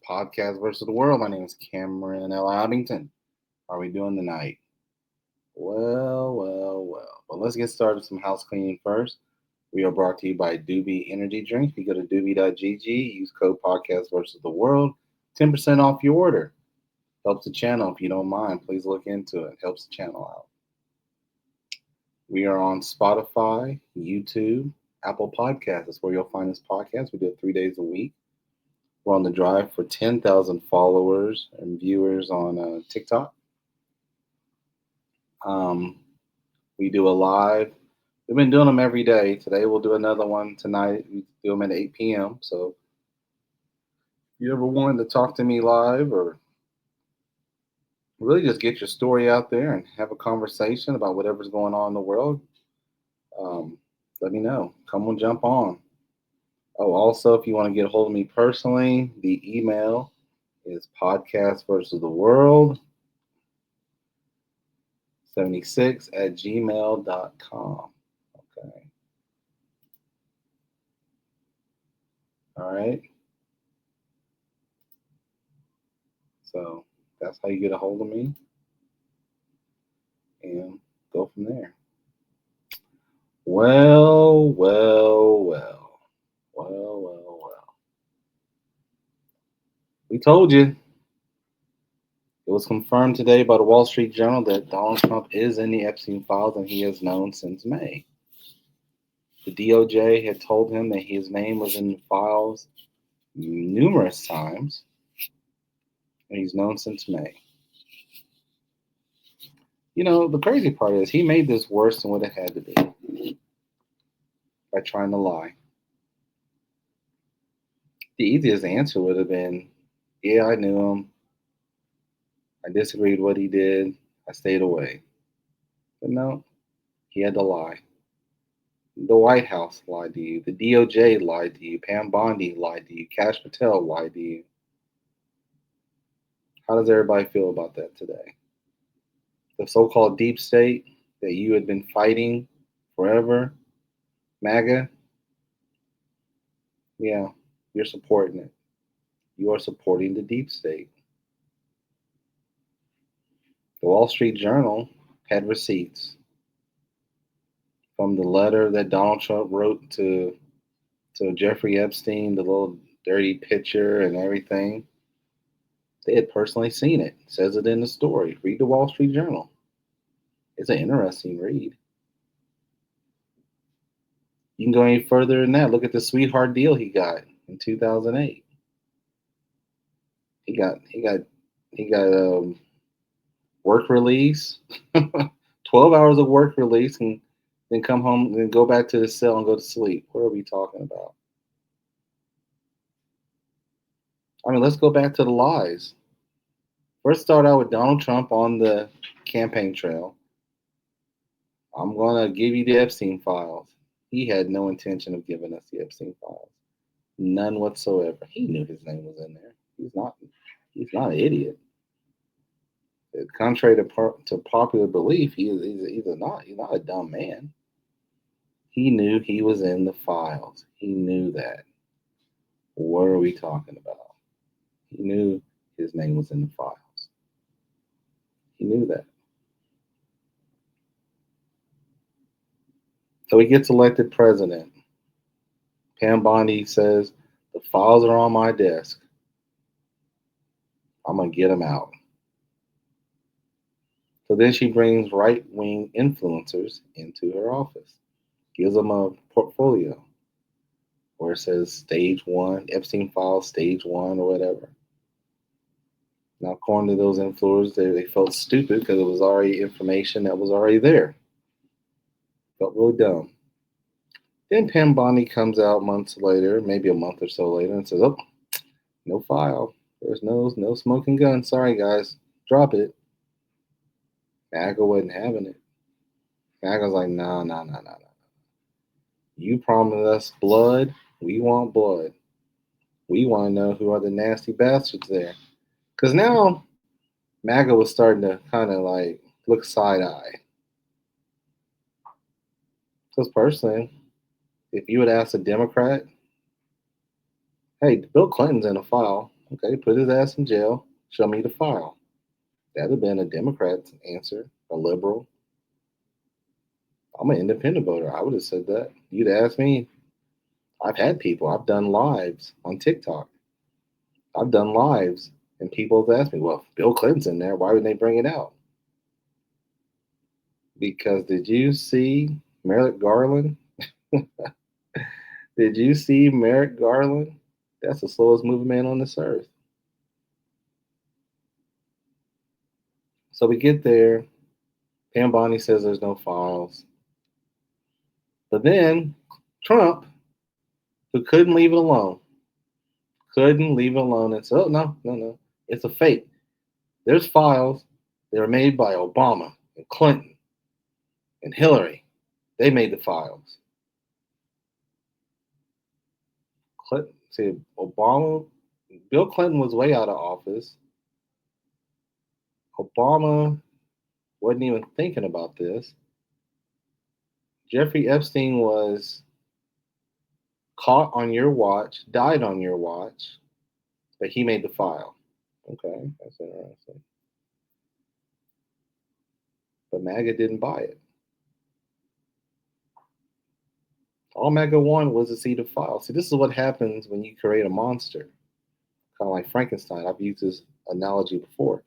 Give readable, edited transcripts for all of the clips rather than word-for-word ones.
Podcast versus the world. My name is Cameron L. Abington. How are we doing tonight? Well. But let's get started with some house cleaning first. We are brought to you by Doobie Energy Drink. If you go to doobie.gg, use code Podcast versus the world, 10% off your order. Helps the channel. If you don't mind, please look into it. Helps the channel out. We are on Spotify, YouTube, Apple Podcasts. That's where you'll find this podcast. We do it 3 days a week. We're on the drive for 10,000 followers and viewers on TikTok. Um, we do a live. We've been doing them every day. Today we'll do another one tonight. We do them at 8 p.m. So if you ever wanted to talk to me live or really just get your story out there and have a conversation about whatever's going on in the world, um, let me know. Come on, jump on. Oh, also, if you want to get a hold of me personally, the email is podcast versus the world 76 at gmail.com. Okay. All right. So that's how you get a hold of me and go from there. Well. Well. We told you. It was confirmed today by the Wall Street Journal that Donald Trump is in the Epstein files and he has known since May. The DOJ had told him that his name was in the files numerous times, and he's known since May. You know, the crazy part is he made this worse than what it had to be by trying to lie. The easiest answer would have been, yeah, I knew him. I disagreed with what he did. I stayed away. But no, he had to lie. The White House lied to you. The DOJ lied to you. Pam Bondi lied to you. Kash Patel lied to you. How does everybody feel about that today? The so-called deep state that you had been fighting forever, MAGA, yeah, you're supporting it. You are supporting the deep state. The Wall Street Journal had receipts from the letter that Donald Trump wrote to Jeffrey Epstein, the little dirty picture and everything. They had personally seen it. It says it in the story. Read the Wall Street Journal. It's an interesting read. You can go any further than that. Look at the sweetheart deal he got in 2008. He got he got he got work release, 12 hours of work release, and then come home and go back to the cell and go to sleep. What are we talking about? I mean, let's go back to the lies. First, start out with Donald Trump on the campaign trail. I'm going to give you the Epstein files. He had no intention of giving us the Epstein files. None whatsoever. He knew his name was in there. He's not an idiot. Contrary to popular belief, he's not a dumb man. He knew he was in the files. He knew that. What are we talking about? He knew his name was in the files. He knew that. So he gets elected president. Pam Bondi says, the files are on my desk. I'm going to get them out. So then she brings right wing influencers into her office, gives them a portfolio where it says stage one, Epstein files, stage one, or whatever. Now, according to those influencers, they felt stupid because it was already information that was already there. Felt really dumb. Then Pam Bondi comes out months later, maybe a month or so later, and says, "Oh, no file. There's no smoking gun. Sorry, guys. Drop it." MAGA wasn't having it. MAGA's like, no. You promised us blood. We want blood. We want to know who are the nasty bastards there. Because now MAGA was starting to kind of like look side eye. Because personally, if you would ask a Democrat, hey, Bill Clinton's in a file. Okay, put his ass in jail. Show me the file. That'd have been a Democrat's answer, a liberal. I'm an independent voter. I would have said that. You'd ask me. I've had people. I've done lives on TikTok. I've done lives, and people have asked me, "Well, if Bill Clinton's in there. Why would they bring it out?" Because did you see Merrick Garland? Did you see Merrick Garland? That's the slowest moving man on this earth. So we get there. Pam Bondi says there's no files. But then Trump, who couldn't leave it alone, and said, oh, no, no, no. It's a fake. There's files. They were made by Obama and Clinton and Hillary. They made the files. Clinton, see, Obama, Bill Clinton was way out of office. Obama wasn't even thinking about this. Jeffrey Epstein was caught on your watch, died on your watch, but he made the file. Okay, that's interesting. But MAGA didn't buy it. All MAGA wanted was to see the file. See, this is what happens when you create a monster, kind of like Frankenstein. I've used this analogy before.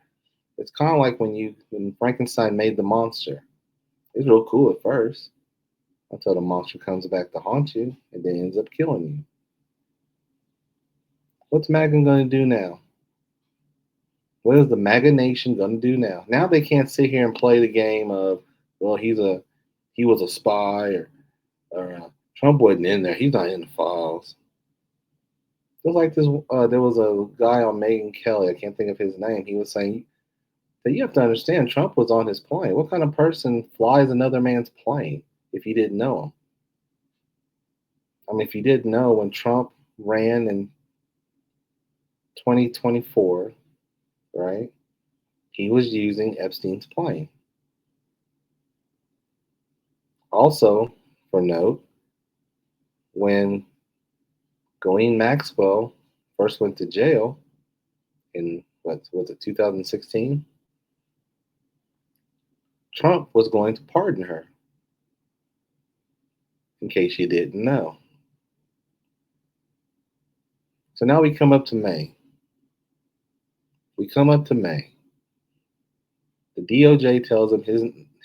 It's kind of like when Frankenstein made the monster. It's real cool at first until the monster comes back to haunt you and then ends up killing you. What's MAGA going to do now? What is the MAGA nation going to do now? Now they can't sit here and play the game of, well, he was a spy or Trump wasn't in there. He's not in the files. Just like this, there was a guy on Megyn Kelly. I can't think of his name. He was saying that you have to understand Trump was on his plane. What kind of person flies another man's plane if you didn't know him? I mean, if you didn't know when Trump ran in 2024, right? He was using Epstein's plane. Also, for note, when Ghislaine Maxwell first went to jail in what was it 2016, Trump was going to pardon her. In case you didn't know. So now we come up to May. We come up to May. The DOJ tells him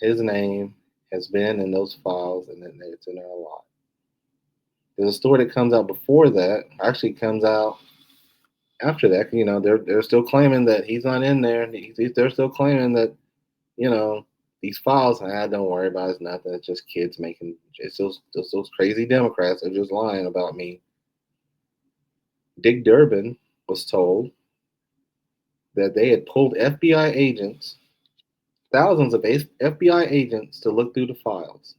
his name has been in those files and that it's in there a lot. There's a story that comes out before that, actually comes out after that. You know, they're still claiming that he's not in there. They're still claiming that, you know, these files, don't worry about it, it's nothing. It's just kids making, it's those crazy Democrats are just lying about me. Dick Durbin was told that they had pulled FBI agents, thousands of FBI agents, to look through the files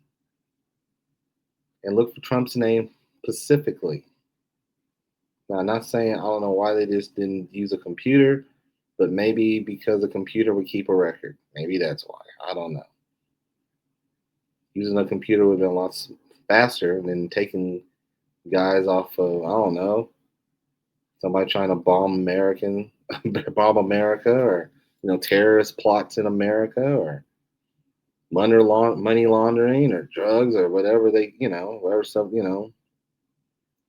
and look for Trump's name specifically. Now, I'm not saying I don't know why they just didn't use a computer, but maybe because a computer would keep a record. Maybe that's why. I don't know. Using a computer would have been a lot faster than taking guys off of, I don't know, somebody trying to bomb America, or terrorist plots in America, or money laundering, or drugs, or whatever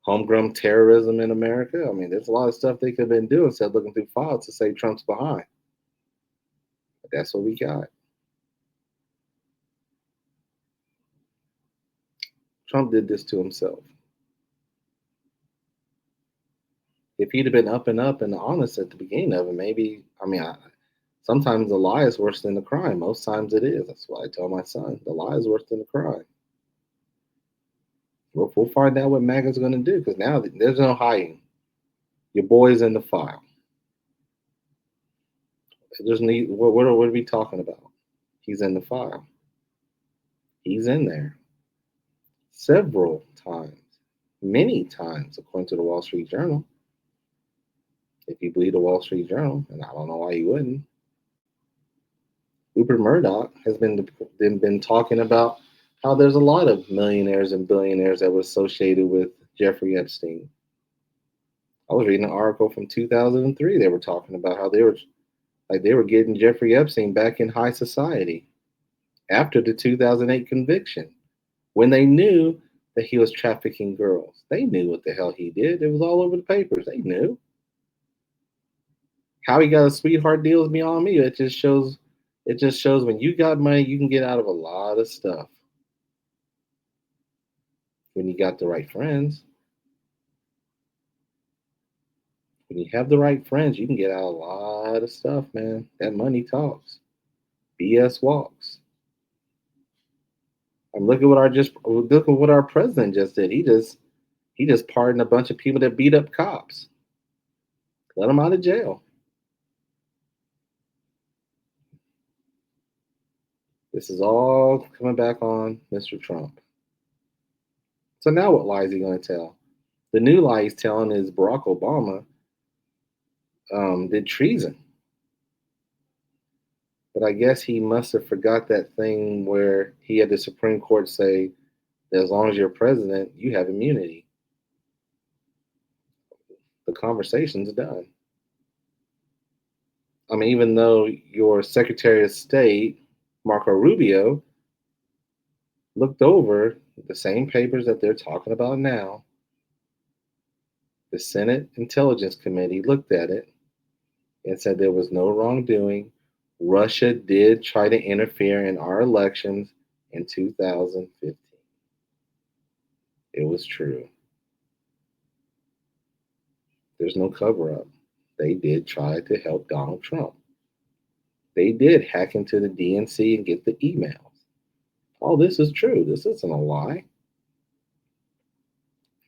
homegrown terrorism in America. I mean, there's a lot of stuff they could have been doing instead of looking through files to say Trump's behind. But that's what we got. Trump did this to himself. If he'd have been up and honest at the beginning of it, maybe, sometimes the lie is worse than the crime. Most times it is. That's why I tell my son, the lie is worse than the crime. We'll find out what MAGA's going to do, because now there's no hiding. Your boy's in the file. What are we talking about? He's in the file. He's in there several times, many times, according to the Wall Street Journal. If you believe the Wall Street Journal, and I don't know why you wouldn't. Rupert Murdoch has been talking about how there's a lot of millionaires and billionaires that were associated with Jeffrey Epstein. I was reading an article from 2003. They were talking about how they were getting Jeffrey Epstein back in high society after the 2008 conviction when they knew that he was trafficking girls. They knew what the hell he did. It was all over the papers. They knew. How he got a sweetheart deal is beyond me. It just shows when you got money, you can get out of a lot of stuff when you got the right friends. When you have the right friends, you can get out a lot of stuff, man. That money talks. BS walks. I'm look at what our president just did. He just pardoned a bunch of people that beat up cops. Let them out of jail. This is all coming back on Mr. Trump. So now what lie is he going to tell? The new lie he's telling is Barack Obama did treason. But I guess he must have forgot that thing where he had the Supreme Court say that as long as you're president, you have immunity. The conversation's done. I mean, even though your Secretary of State, Marco Rubio, looked over the same papers that they're talking about now, the Senate Intelligence Committee looked at it and said there was no wrongdoing. Russia did try to interfere in our elections in 2015. It was true. There's no cover up. They did try to help Donald Trump. They did hack into the DNC and get the emails. All this is true. This isn't a lie.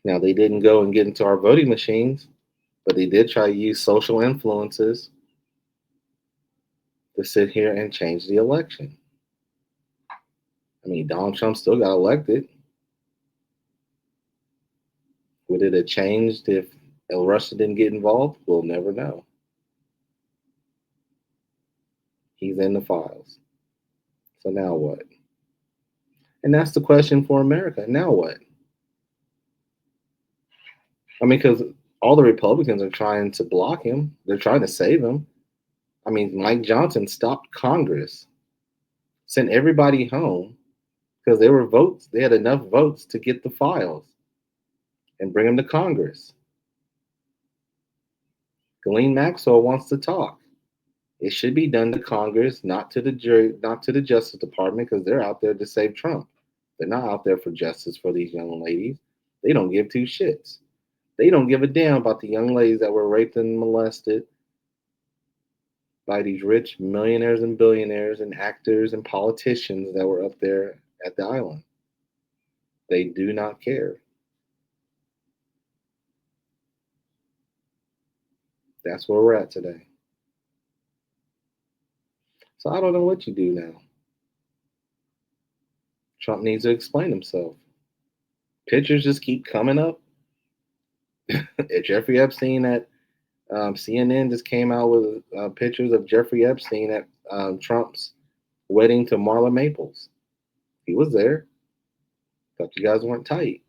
Now, they didn't go and get into our voting machines, but they did try to use social influences to sit here and change the election. I mean, Donald Trump still got elected. Would it have changed if Russia didn't get involved? We'll never know. He's in the files. So now what? And that's the question for America. Now what? I mean, because all the Republicans are trying to block him, they're trying to save him. I mean, Mike Johnson stopped Congress, sent everybody home because there were votes. They had enough votes to get the files and bring them to Congress. Ghislaine Maxwell wants to talk. It should be done to Congress, not to the jury, not to the Justice Department, because they're out there to save Trump. They're not out there for justice for these young ladies. They don't give two shits. They don't give a damn about the young ladies that were raped and molested by these rich millionaires and billionaires and actors and politicians that were up there at the island. They do not care. That's where we're at today. So I don't know what you do now. Trump needs to explain himself. Pictures just keep coming up. Jeffrey Epstein at CNN just came out with pictures of Jeffrey Epstein at Trump's wedding to Marla Maples. He was there. Thought you guys weren't tight.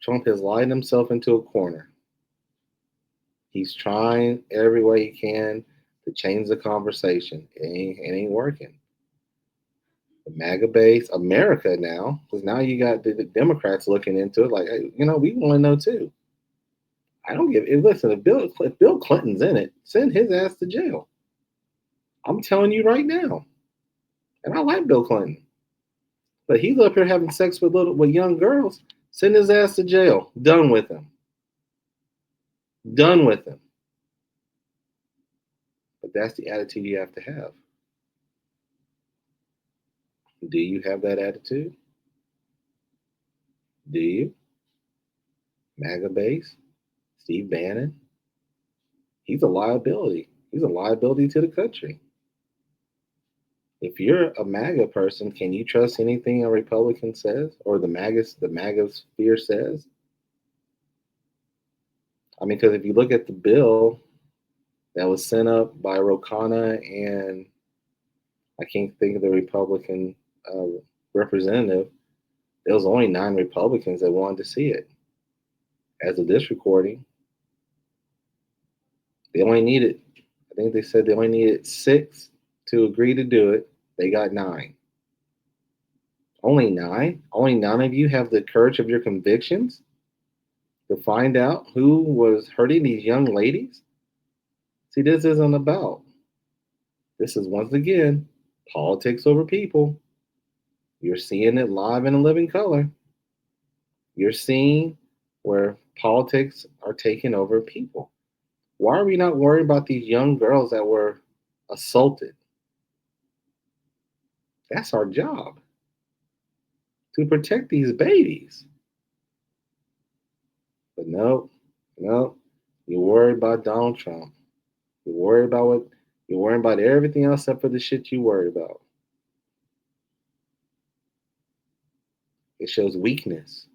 Trump has lied himself into a corner. He's trying every way he can to change the conversation. It ain't working. The MAGA base, America now, because now you got the Democrats looking into it like, hey, we want to know too. I don't give it. Listen, if Bill Clinton's in it, send his ass to jail. I'm telling you right now. And I like Bill Clinton. But he's up here having sex with young girls. Send his ass to jail. Done with him. Done with him. But that's the attitude you have to have. Do you have that attitude? Do you? MAGA base? Steve Bannon? He's a liability. He's a liability to the country. If you're a MAGA person, can you trust anything a Republican says or the MAGA sphere says? I mean, because if you look at the bill that was sent up by Ro Khanna and I can't think of the Republican representative, There was only 9 Republicans that wanted to see it. As of this recording, they only needed, I think they said they only needed 6 to agree to do it. They got 9. Only 9? Only 9 of you have the courage of your convictions to find out who was hurting these young ladies? See, this isn't about. This is once again politics over people. You're seeing it live in a living color. You're seeing where politics are taking over people. Why are we not worried about these young girls that were assaulted? That's our job, to protect these babies. But no, no, you're worried about Donald Trump. You're worried about what you're worried about everything else except for the shit you worry about. It shows weakness.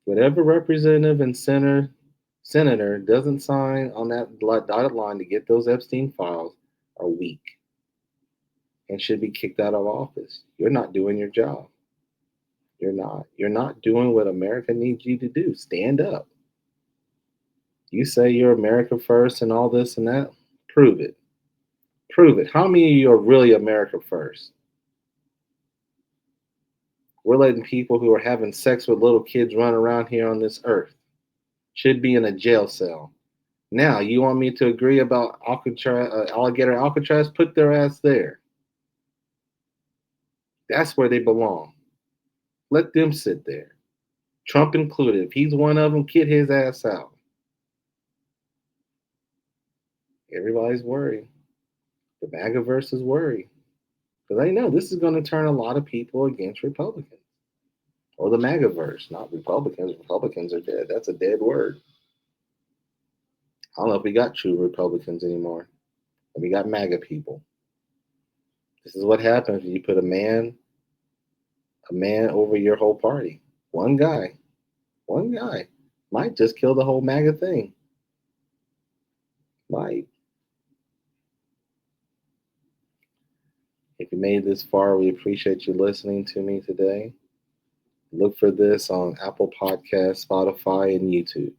Whatever representative and senator doesn't sign on that dotted line to get those Epstein files are weak and should be kicked out of office. You're not doing your job. You're not. You're not doing what America needs you to do. Stand up. You say you're America first and all this and that. Prove it. Prove it. How many of you are really America first? We're letting people who are having sex with little kids run around here on this earth. Should be in a jail cell. Now, you want me to agree about alligator Alcatraz? Put their ass there. That's where they belong. Let them sit there. Trump included. If he's one of them, get his ass out. Everybody's worried. The MAGAverse is worried. Because they know this is going to turn a lot of people against Republicans. Or the MAGAverse, not Republicans. Republicans are dead. That's a dead word. I don't know if we got true Republicans anymore. And we got MAGA people. This is what happens when you put a man over your whole party. One guy might just kill the whole MAGA thing. Might. If you made this far, we appreciate you listening to me today. Look for this on Apple Podcasts, Spotify, and YouTube.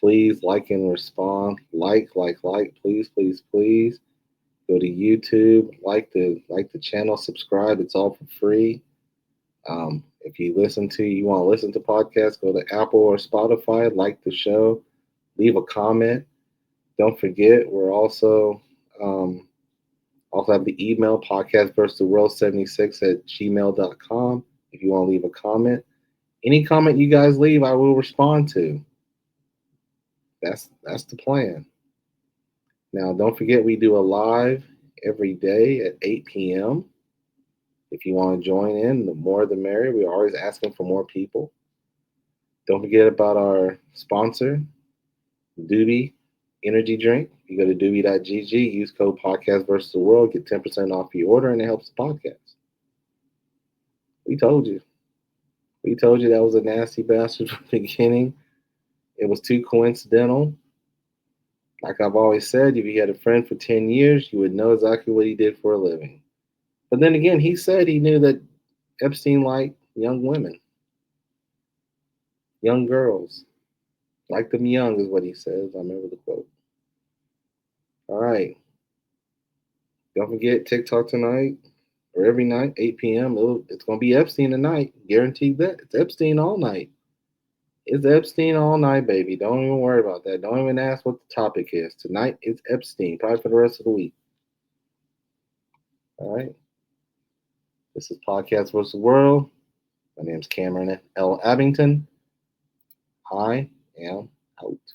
Please like and respond. Like. Please, please, please. Go to YouTube. Like the channel. Subscribe. It's all for free. If you want to listen to podcasts, go to Apple or Spotify. Like the show. Leave a comment. Don't forget, we're also have the email podcastversustheworld76@gmail.com. If you want to leave a comment, any comment you guys leave, I will respond to. That's the plan. Now, don't forget we do a live every day at 8 p.m. If you want to join in, the more the merrier. We're always asking for more people. Don't forget about our sponsor, Doobie Energy Drink. You go to doobie.gg, use code podcast versus the world, get 10% off your order, and it helps the podcast. We told you. We told you that was a nasty bastard from the beginning. It was too coincidental. Like I've always said, if you had a friend for 10 years, you would know exactly what he did for a living. But then again, he said he knew that Epstein liked young women, young girls. Like them young is what he says. I remember the quote. All right. Don't forget TikTok tonight or every night, 8 p.m. It's going to be Epstein tonight. Guaranteed that. It's Epstein all night. It's Epstein all night, baby. Don't even worry about that. Don't even ask what the topic is. Tonight, it's Epstein, probably for the rest of the week. All right. This is Podcast versus the World. My name's Cameron L. Abington. I am out.